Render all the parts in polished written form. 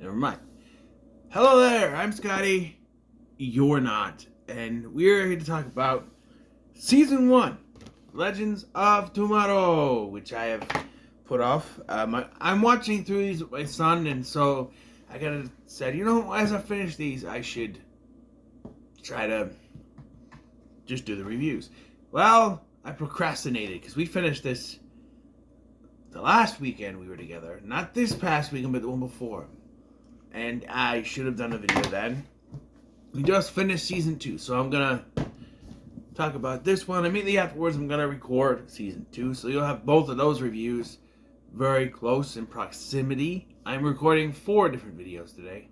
Never mind. Hello there, I'm Scotty. You're not. And we're here to talk about Season 1, Legends of Tomorrow, which I have put off. I'm watching through these with my son, and so I said, as I finish these, I should try to just do the reviews. Well, I procrastinated because we finished this the last weekend we were together. Not this past weekend, but the one before. And I should have done a video then. We just finished Season 2, so I'm going to talk about this one. Immediately afterwards, I'm going to record Season 2, so you'll have both of those reviews very close in proximity. I'm recording 4 different videos today.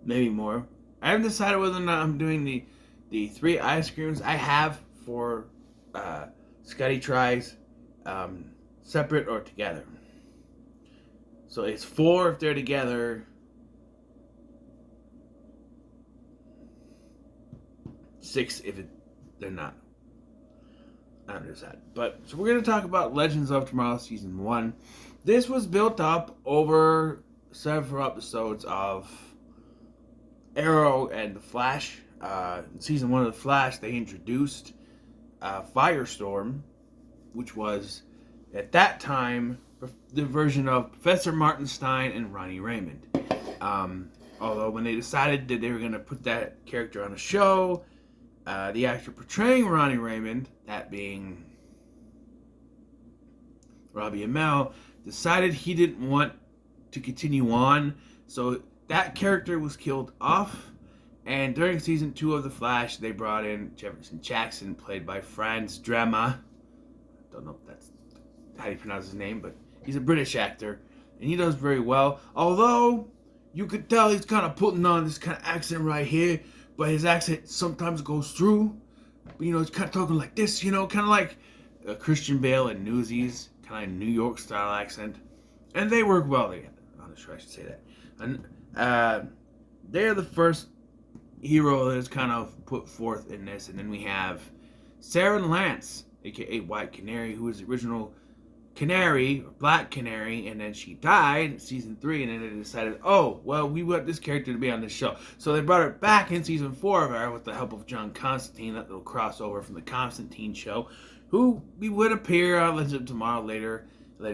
Maybe more. I haven't decided whether or not I'm doing the 3 ice creams I have for Scotty Tries separate or together. So it's 4 if they're together. 6 if they're not. I understand. But so we're going to talk about Legends of Tomorrow Season 1. This was built up over several episodes of Arrow and The Flash. In Season 1 of The Flash, they introduced Firestorm, which was, at that time, the version of Professor Martin Stein and Ronnie Raymond. Although when they decided that they were going to put that character on a show, the actor portraying Ronnie Raymond, that being Robbie Amell, decided he didn't want to continue on, so that character was killed off. And during Season 2 of The Flash, they brought in Jefferson Jackson, played by Franz Drameh. Don't know if that's how you pronounce his name, but he's a British actor, and he does very well. Although, you could tell he's kind of putting on this kind of accent right here, but his accent sometimes goes through. But, he's kind of talking like this, kind of like Christian Bale and Newsies, kind of New York style accent. And they work well together. I'm not sure I should say that. And they're the first hero that is kind of put forth in this. And then we have Sarah Lance, aka White Canary, who was the original Canary, or Black Canary, and then she died in Season 3, and then they decided, we want this character to be on this show. So they brought her back in Season 4 of her with the help of John Constantine, that little crossover from the Constantine show, who would appear on Legends of Tomorrow later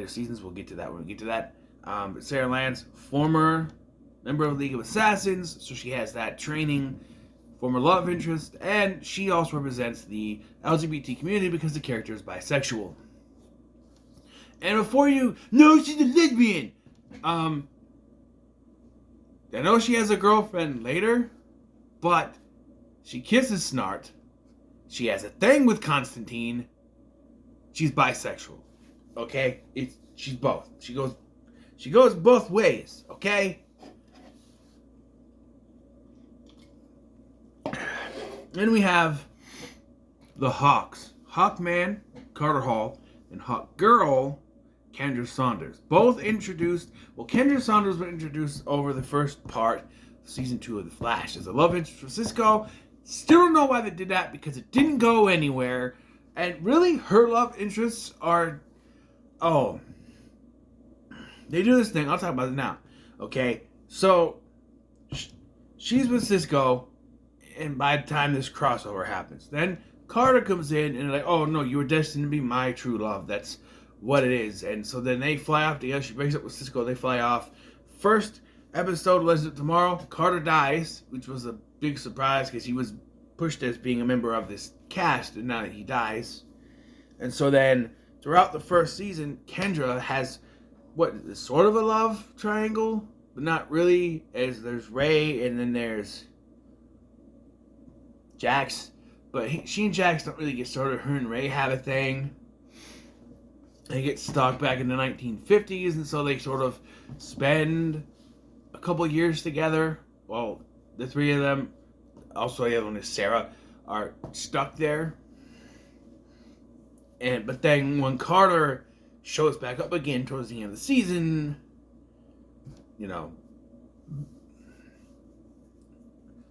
seasons. We'll get to that when we get to that. But Sarah Lance, former member of the League of Assassins, so she has that training, former love interest, and she also represents the LGBT community because the character is bisexual. And before no, she's a lesbian. I know she has a girlfriend later, but she kisses Snart. She has a thing with Constantine. She's bisexual. Okay? She's both. She goes both ways, okay? Then we have the Hawks. Hawkman, Carter Hall, and Hawkgirl, Kendra Saunders. Both introduced. Well, Kendra Saunders was introduced over the first part of Season 2 of The Flash as a love interest for Cisco. Still don't know why they did that, because it didn't go anywhere. And really, her love interests are... they do this thing. I'll talk about it now. Okay? So, she's with Cisco, and by the time this crossover happens, then Carter comes in and like, oh no, you were destined to be my true love. That's what it is. And so then they fly off together. She breaks up with Cisco. They fly off. First episode of Legends of Tomorrow, Carter dies, which was a big surprise because he was pushed as being a member of this cast, and now he dies. And so then throughout the first season, Kendra has sort of a love triangle, but not really. As there's Ray, and then there's Jax. But she and Jax don't really get started. Her and Ray have a thing. They get stuck back in the 1950s, and so they sort of spend a couple years together. Well, the 3 of them, also the other one is Sarah, are stuck there. But then when Carter shows back up again towards the end of the season,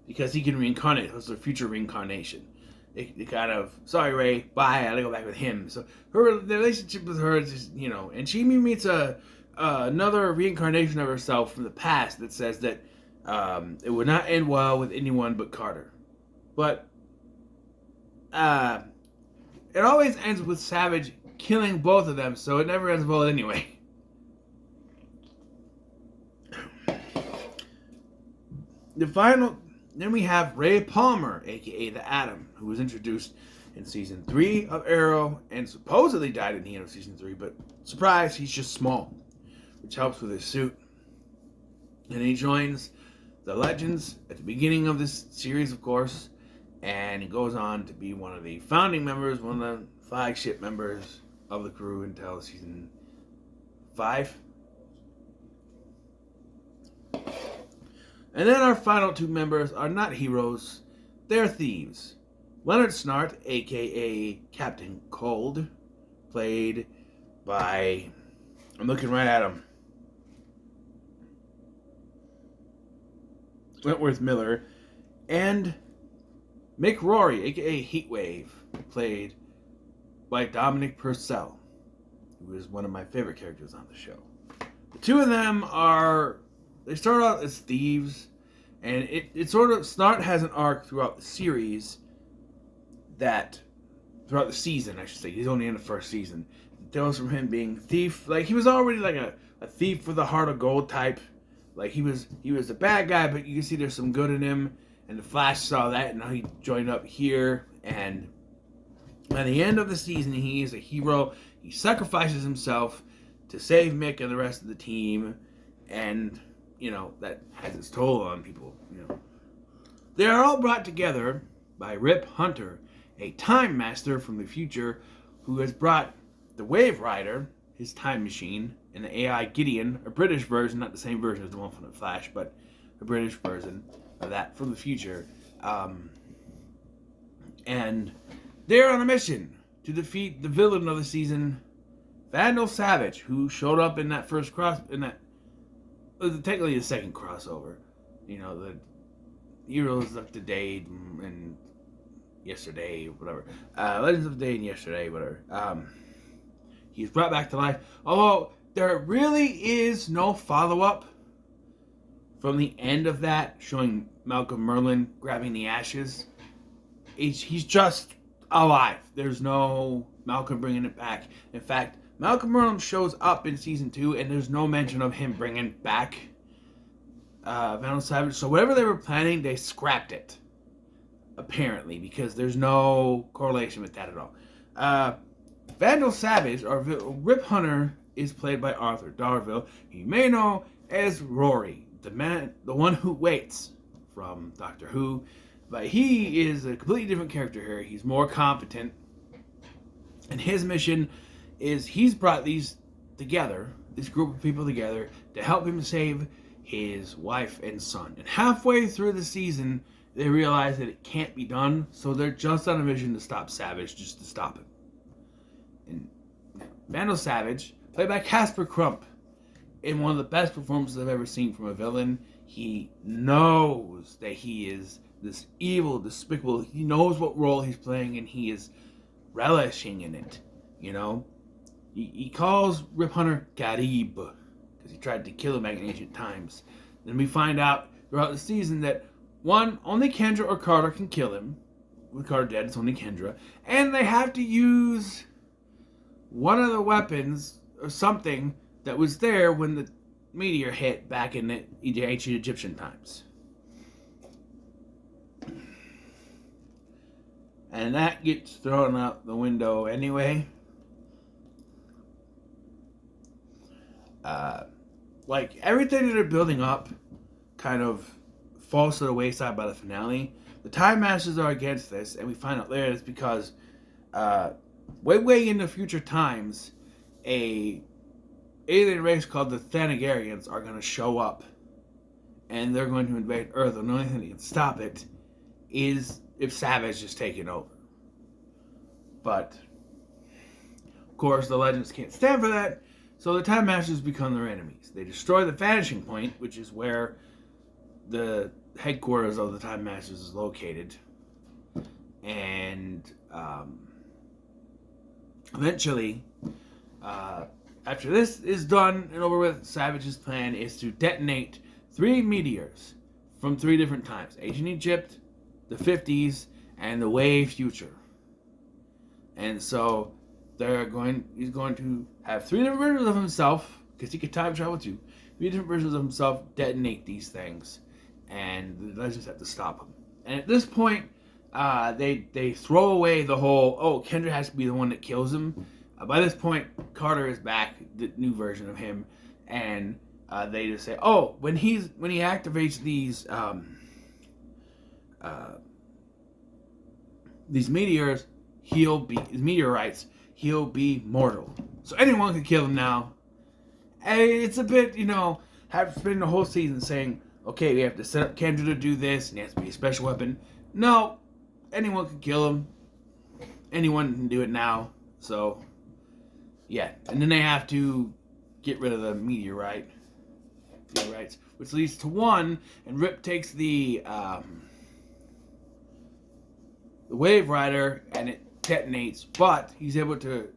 because he can reincarnate, that's their future reincarnation. They kind of, sorry Ray, bye, I gotta go back with him. So the relationship with her is just, and she meets a another reincarnation of herself from the past that says that it would not end well with anyone but Carter. But it always ends with Savage killing both of them, so it never ends well anyway. Then we have Ray Palmer, aka the Atom, who was introduced in season 3 of Arrow and supposedly died at the end of season 3, but surprise, he's just small, which helps with his suit. And he joins the Legends at the beginning of this series, of course, and he goes on to be one of the founding members, one of the flagship members of the crew until season 5. And then our final 2 members are not heroes, they're thieves. Leonard Snart, aka Captain Cold, played by, I'm looking right at him, Wentworth Miller, and Mick Rory, aka Heatwave, played by Dominic Purcell, who is one of my favorite characters on the show. The 2 of them they start out as thieves, and it sort of, Snart has an arc throughout the series throughout the season, I should say. He's only in the first season. It goes from him being thief, like he was already like a thief with a heart of gold type. Like he was a bad guy, but you can see there's some good in him. And the Flash saw that, and now he joined up here. And by the end of the season, he is a hero. He sacrifices himself to save Mick and the rest of the team, and that has its toll on people. They are all brought together by Rip Hunter, a time master from the future, who has brought the Wave Rider, his time machine, and the AI Gideon, a British version, not the same version as the one from the Flash, but a British version of that from the future. And they're on a mission to defeat the villain of the season, Vandal Savage, who showed up in that technically the second crossover. The Heroes of Today and Yesterday, whatever. Legends of the Day and Yesterday, whatever. He's brought back to life. Although there really is no follow-up from the end of that showing Malcolm Merlyn grabbing the ashes. He's just alive. There's no Malcolm bringing it back. In fact, Malcolm Merlyn shows up in season 2, and there's no mention of him bringing back Vandal Savage. So whatever they were planning, they scrapped it. Apparently, because there's no correlation with that at all. Vandal Savage, or Rip Hunter, is played by Arthur Darvill. You may know as Rory, the one who waits from Doctor Who, but he is a completely different character here. He's more competent, and his mission is he's brought this group of people together to help him save his wife and son. And halfway through the season, they realize that it can't be done, so they're just on a mission to stop Savage, just to stop him. And Vandal Savage, played by Casper Crump, in one of the best performances I've ever seen from a villain. He knows that he is this evil, despicable. He knows what role he's playing, and he is relishing in it. He calls Rip Hunter Garib, because he tried to kill him back in ancient times. Then we find out throughout the season that only Kendra or Carter can kill him. With Carter dead, it's only Kendra. And they have to use one of the weapons or something that was there when the meteor hit back in the ancient Egyptian times. And that gets thrown out the window anyway. Everything that they're building up kind of falls to the wayside by the finale. The Time Masters are against this, and we find out later it's because way in the future times, a alien race called the Thanagarians are going to show up, and they're going to invade Earth, and the only thing that can stop it is if Savage is taken over. But of course the Legends can't stand for that, so the Time Masters become their enemies. They destroy the Vanishing Point, which is where the headquarters of the Time Masters is located, and eventually after this is done and over with, Savage's plan is to detonate 3 meteors from 3 different times: ancient Egypt, the 50s, and the way future. And so he's going to have 3 different versions of himself, because he can time travel too. 3 different versions of himself detonate these things, and the Legends have to stop him. And at this point, they throw away the whole, Kendra has to be the one that kills him. By this point, Carter is back, the new version of him, and they just say, when he activates these meteorites, he'll be mortal. So anyone can kill him now. And it's a bit, have to spend the whole season saying, okay, we have to set up Kendra to do this, and it has to be a special weapon. No, anyone can kill him. Anyone can do it now. So, yeah. And then they have to get rid of the meteorites, which leads to one, and Rip takes the Wave Rider, and it detonates, but he's able to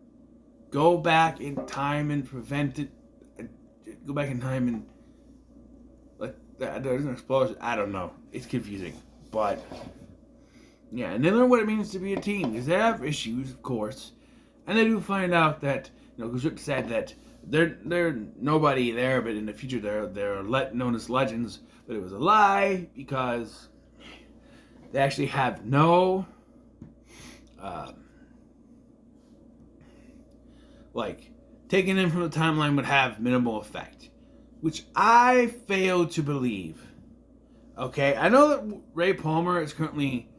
go back in time and prevent it. Go back in time and there's an explosion. I don't know. It's confusing, but yeah. And they learn what it means to be a team, because they have issues, of course, and they do find out that because Rip said that they're nobody there, but in the future they're known as Legends, but it was a lie, because they actually have no taking them from the timeline would have minimal effect, which I fail to believe. Okay, I know that Ray Palmer is currently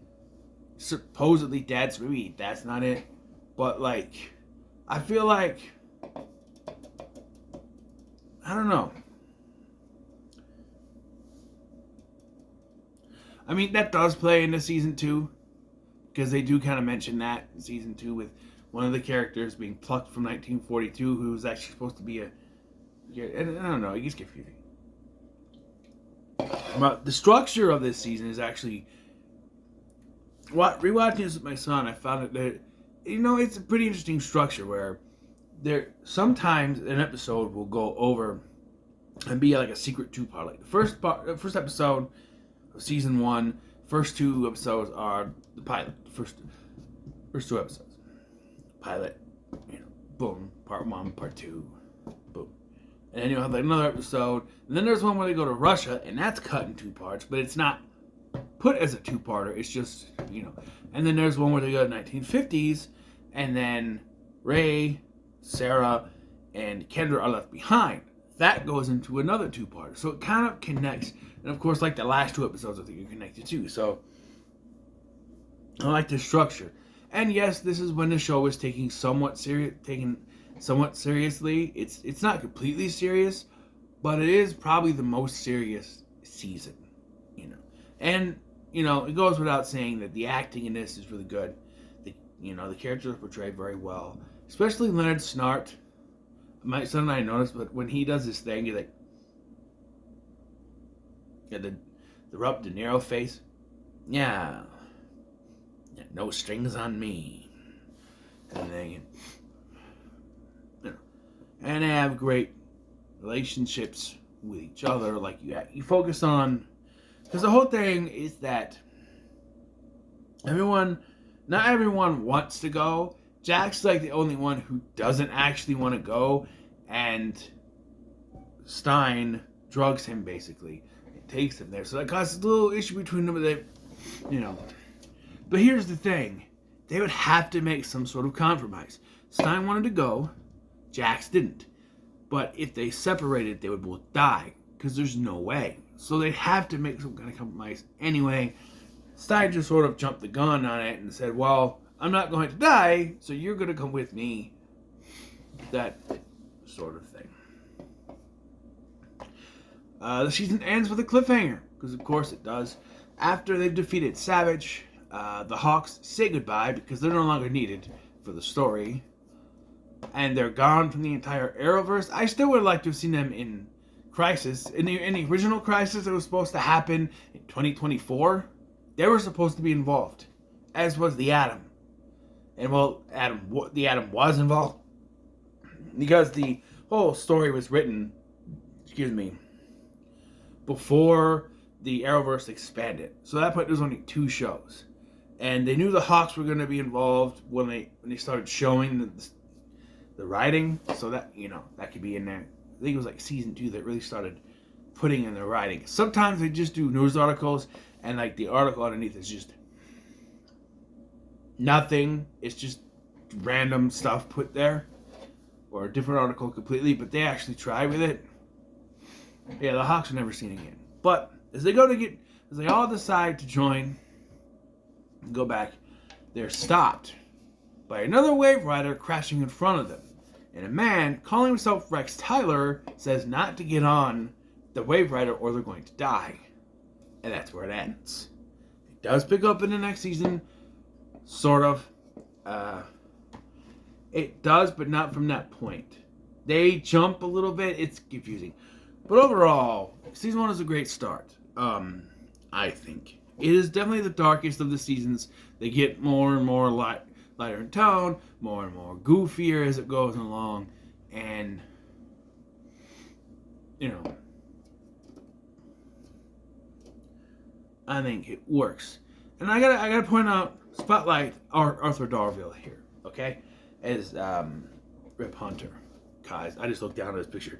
supposedly dead, so maybe that's not it, but I feel like, I don't know. I mean, that does play into season 2, because they do kind of mention that in season 2 with one of the characters being plucked from 1942, who was actually supposed to be I don't know, it gets confusing. But the structure of this season is actually, rewatching this with my son, I found that it's a pretty interesting structure where sometimes an episode will go over and be like a secret 2-part. Like the first episode of season 1, first 2 episodes are the pilot. The first 2 episodes. Pilot, boom, part 1, part 2, boom. And then you'll have another episode, and then there's one where they go to Russia, and that's cut in 2 parts, but it's not put as a 2-parter, it's just, And then there's one where they go to the 1950s, and then Ray, Sarah, and Kendra are left behind. That goes into another 2-parter, so it kind of connects, and of course, the last 2 episodes I think are connected too, so I like the structure. And yes, this is when the show is taken somewhat seriously. It's not completely serious, but it is probably the most serious season, And it goes without saying that the acting in this is really good. The characters are portrayed very well, especially Leonard Snart. My son and I noticed, but when he does this thing, he's the Robert De Niro face. Yeah. No strings on me. And and they have great relationships with each other. You focus on, because the whole thing is that not everyone wants to go. Jack's the only one who doesn't actually want to go, and Stein drugs him basically. It takes him there, so that causes a little issue between them. But here's the thing. They would have to make some sort of compromise. Stein wanted to go. Jax didn't. But if they separated, they would both die. Because there's no way. So they'd have to make some kind of compromise anyway. Stein just sort of jumped the gun on it and said, well, I'm not going to die, so you're going to come with me. That sort of thing. The season ends with a cliffhanger. Because of course it does. After they've defeated Savage, the Hawks say goodbye because they're no longer needed for the story. And they're gone from the entire Arrowverse. I still would like to have seen them in Crisis. In the original Crisis that was supposed to happen in 2024, they were supposed to be involved. As was the Atom. And the Atom was involved. Because the whole story was written, before the Arrowverse expanded. So at that point, there's only 2 shows, and they knew the Hawks were going to be involved when they started showing the writing. So that that could be in there. I think it was like season 2 that really started putting in the writing. Sometimes they just do news articles, and like the article underneath is just nothing. It's just random stuff put there, or a different article completely. But they actually try with it. Yeah, the Hawks are never seen again. But as they all decide to join, go back, they're stopped by another Wave Rider crashing in front of them. And a man calling himself Rex Tyler says not to get on the Wave Rider or they're going to die. And that's where it ends. It does pick up in the next season, sort of. It does, but not from that point. They jump a little bit. It's confusing. But overall, season 1 is a great start. I think. It is definitely the darkest of the seasons. They get more and more lighter in tone, more and more goofier as it goes along. And, I think it works. And I gotta point out, spotlight Arthur Darvill here, okay? As Rip Hunter. Guys, I just looked down at his picture.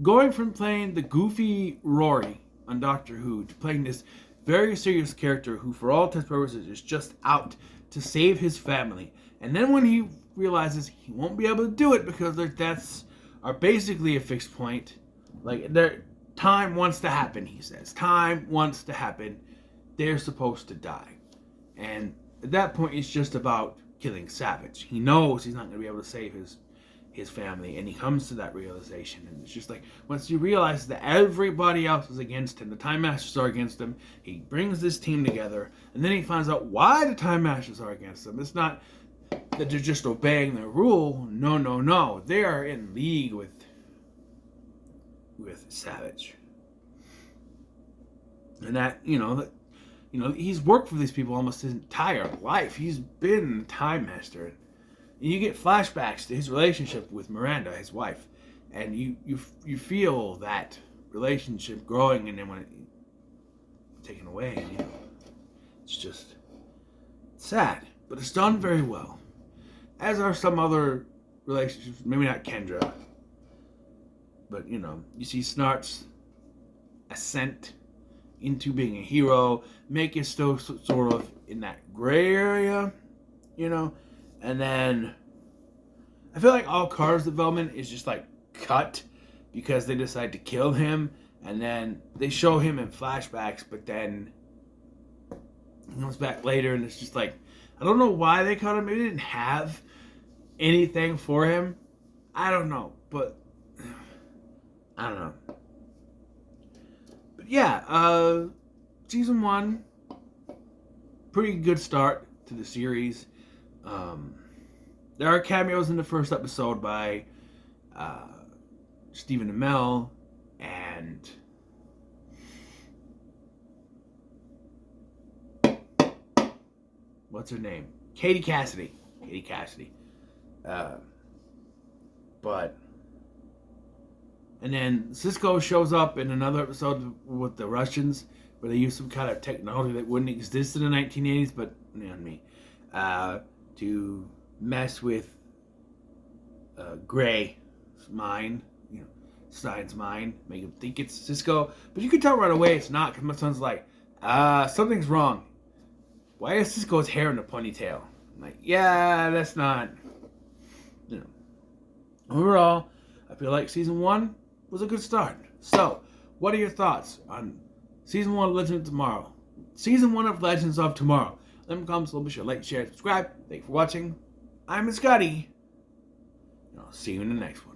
Going from playing the goofy Rory on Doctor Who to playing this very serious character who, for all intents and purposes, is just out to save his family. And then when he realizes he won't be able to do it because their deaths are basically a fixed point, like their time wants to happen, he says. Time wants to happen. They're supposed to die. And at that point, it's just about killing Savage. He knows he's not going to be able to save his family, and he comes to that realization, and it's just like, once he realizes that everybody else is against him, the Time Masters are against him, he brings this team together, and then he finds out why the Time Masters are against him. It's not that they're just obeying their rule. No. They are in league with Savage. And that, he's worked for these people almost his entire life. He's been the Time Master. And you get flashbacks to his relationship with Miranda, his wife, and you feel that relationship growing, and then when it's taken away, it's just sad, but it's done very well. As are some other relationships, maybe not Kendra, but you see Snart's ascent into being a hero, make it still sort of in that gray area, and then I feel like all Carter's development is just like cut because they decide to kill him, and then they show him in flashbacks, but then he comes back later, and it's just like, I don't know why they cut him. Maybe they didn't have anything for him. I don't know, but I don't know. But yeah, season 1, pretty good start to the series. There are cameos in the first episode by Stephen Amell and what's her name? Katie Cassidy. And then Cisco shows up in another episode with the Russians, where they use some kind of technology that wouldn't exist in the 1980s, but to mess with Gray's mind, Stein's mind, make him think it's Cisco. But you can tell right away it's not, because my son's like, something's wrong. Why is Cisco's hair in a ponytail? I'm like, yeah, that's not. Overall, I feel like season 1 was a good start. So, what are your thoughts on season 1 of Legends of Tomorrow? Season 1 of Legends of Tomorrow. Let me comment below, be sure to like, share, subscribe. Thank you for watching. I'm Scotty, and I'll see you in the next one.